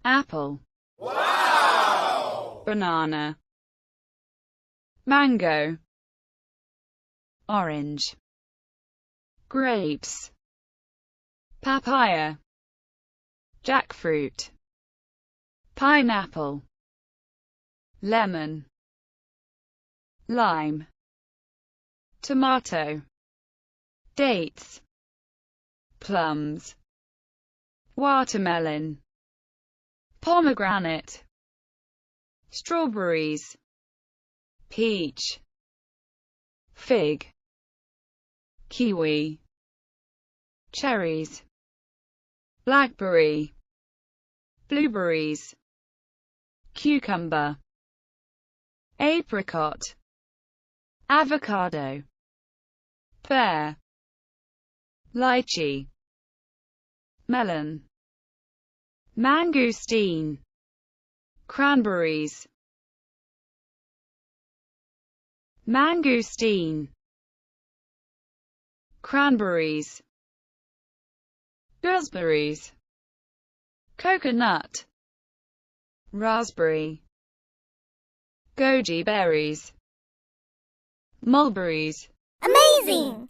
apple, Wow! banana, mango, orange, grapes, papaya, jackfruit, pineapple, lemon, lime, tomato, dates, plums, watermelon, pomegranate, strawberries, peach, fig, kiwi, cherries, blackberry, blueberries, cucumber, apricot, avocado, pear, lychee, melon, mangosteen, cranberries, mangosteen, cranberries, gooseberries, coconut, raspberry, goji berries, mulberries. Amazing!